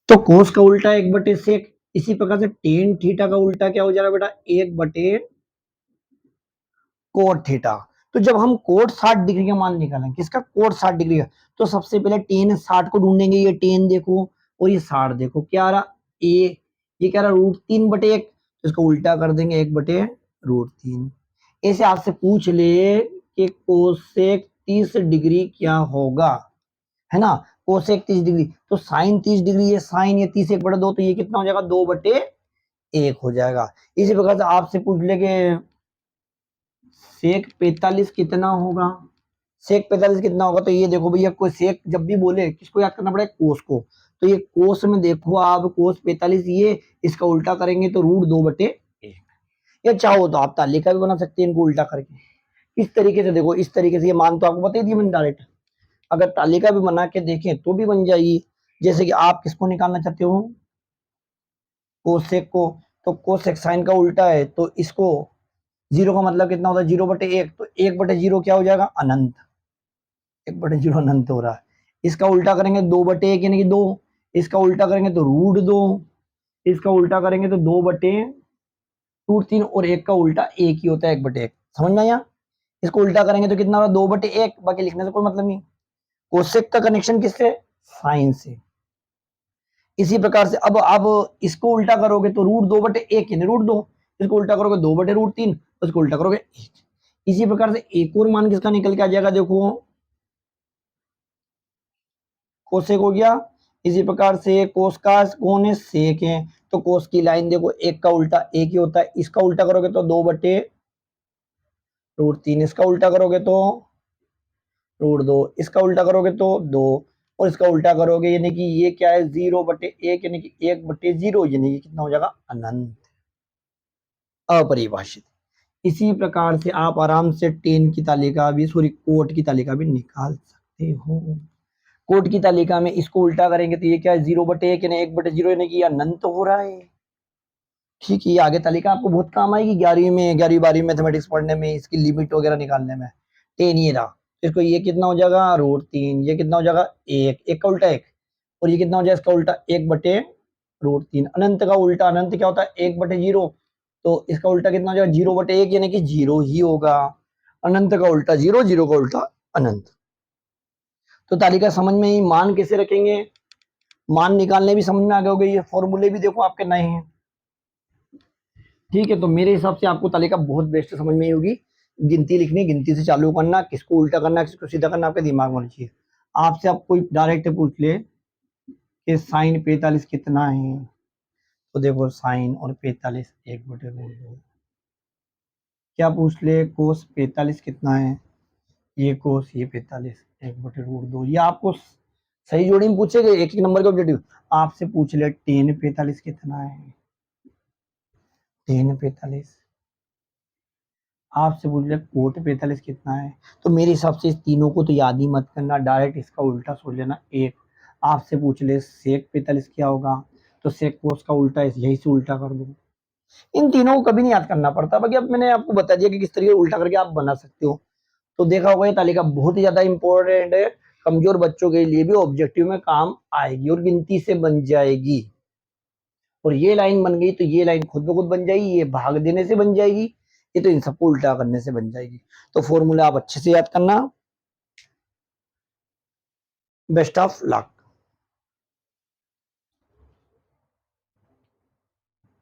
तो कोस का उल्टा 1/sec। इसी प्रकार से टेन थीटा का उल्टा क्या हो जाएगा बेटा, 1/कोट थीटा। तो जब हम कोट 60 डिग्री का मान निकालें, किसका, कोट 60 डिग्री का, तो सबसे पहले टेन 60 को ढूंढेंगे। ये टेन देखो और ये 60 देखो, क्या आ रहा, ये क्या रहा, √3/1। तो इसको उल्टा कर देंगे, 1/√3। ऐसे आपसे पूछ ले कि कोसेक 30 डिग्री क्या होगा, है ना, कोसेक 30 डिग्री, तो साइन 30 डिग्री, ये साइन, ये 30 1/2, तो ये कितना हो जाएगा, 2/1 हो जाएगा। इसी प्रकार से आपसे पूछ ले कि सेक 45 कितना होगा, सेक 45 कितना होगा, तो ये देखो भैया, कोई सेक जब भी बोले किसको याद करना पड़ेगा, कोस को। तो ये कोस में देखो आप, कोस 45, ये इसका उल्टा करेंगे तो √2/1। या चाहो तो आप तालिका भी बना सकते हैं इनको उल्टा करके। इस तरीके से देखो, इस तरीके से, ये मान तो आपको बता ही दिया मैंने डायरेक्ट। अगर तालिका भी बना के देखें तो भी बन जाएगी। जैसे कि आप किसको निकालना चाहते हो, कोसेक को, तो कोसेक साइन का उल्टा है, तो इसको, जीरो का मतलब कितना होता है, 0/1, तो 1/0 क्या हो जाएगा, अनंत। 1/0 अनंत हो रहा है। इसका उल्टा करेंगे 2/1 यानी कि 2, इसका उल्टा करेंगे तो √2, इसका उल्टा करेंगे तो 2/√3, और एक का उल्टा एक ही होता है, 1/1। समझ में आया। इसको उल्टा करेंगे तो कितना होगा, 2/1। बाकी लिखने से कोई मतलब नहीं। कोसेक का कनेक्शन किससे, साइन से। इसी प्रकार से अब इसको उल्टा करोगे तो √2/1 यानी √2, इसको उल्टा करोगे 2/√3, इसको उल्टा करोगे 1। इसी प्रकार से एक और मान किसका निकल के आ जाएगा, देखो कोसेक हो गया। इसी प्रकार से कोस का कौन है, सेक है, तो कोस की लाइन देखो, एक का उल्टा एक ही होता है, इसका उल्टा करोगे तो 2/√3, इसका उल्टा करोगे तो √2, इसका उल्टा करोगे तो 2, और इसका उल्टा करोगे यानी कि ये क्या है, 0/1 यानी कि 1/0, यानी कि कितना हो जाएगा, अनंत, अपरिभाषित। इसी प्रकार से आप आराम से टेन की तालिका भी, सॉरी कोट की तालिका भी निकाल सकते हो। कोट की तालिका में इसको उल्टा करेंगे तो ये क्या है, 0/1 यानी 1/0, यानी कि अनंत हो रहा है। ठीक है, ये आगे तालिका आपको बहुत काम आएगी 11वीं में, 11वीं 12वीं मैथमेटिक्स पढ़ने में, इसकी लिमिट वगैरह निकालने में। टेन ये रहा, इसको ये कितना हो जाएगा, √3, ये कितना हो जाएगा, एक का उल्टा एक, और ये कितना हो जाएगा, इसका उल्टा 1/√3। अनंत का उल्टा अनंत क्या होता है, 1/0, तो इसका उल्टा कितना हो जाएगा, 0/1 यानी कि 0 ही होगा। अनंत का उल्टा 0, 0 का उल्टा अनंत। तो तालिका समझ में ही, मान कैसे रखेंगे, मान निकालने भी समझ में आ गए होंगे, ये फॉर्मूले भी देखो आपके नए हैं। ठीक है, तो मेरे हिसाब से आपको तालिका बहुत बेस्ट समझ में होगी। गिनती लिखनी, गिनती से चालू करना, किसको उल्टा करना, किसको सीधा करना, आपके दिमाग में होना चाहिए। आपसे आप कोई डायरेक्ट पूछ ले कि साइन 45 कितना है, तो देखो साइन और 45 1/√2। क्या पूछ ले, कोस 45 कितना है, ये कोस, ये 45 1/√2। ये आपको सही जोड़ी में पूछेगा, एक एक नंबर के ऑब्जेक्टिव। आपसे पूछ ले टेन 45 कितना है, टेन 45। आपसे पूछ ले कोट 45 कितना है, तो मेरे हिसाब से इस तीनों को तो याद ही मत करना, डायरेक्ट इसका उल्टा सोच लेना। एक आपसे पूछ ले सेक 45 क्या होगा, तो सेक कोस का उल्टा यही से उल्टा कर दो। इन तीनों को कभी नहीं याद करना पड़ता, बाकी अब मैंने आपको बता दिया कि किस तरीके उल्टा करके आप बना सकते हो। तो देखा होगा ये तालिका बहुत ही ज्यादा इंपॉर्टेंट है, कमजोर बच्चों के लिए भी ऑब्जेक्टिव में काम आएगी और गिनती से बन जाएगी। और ये लाइन बन गई तो ये लाइन खुद ब खुद बन जाएगी, ये भाग देने से बन जाएगी, ये तो इन सबको उल्टा करने से बन जाएगी। तो फॉर्मूला आप अच्छे से याद करना। Best of luck.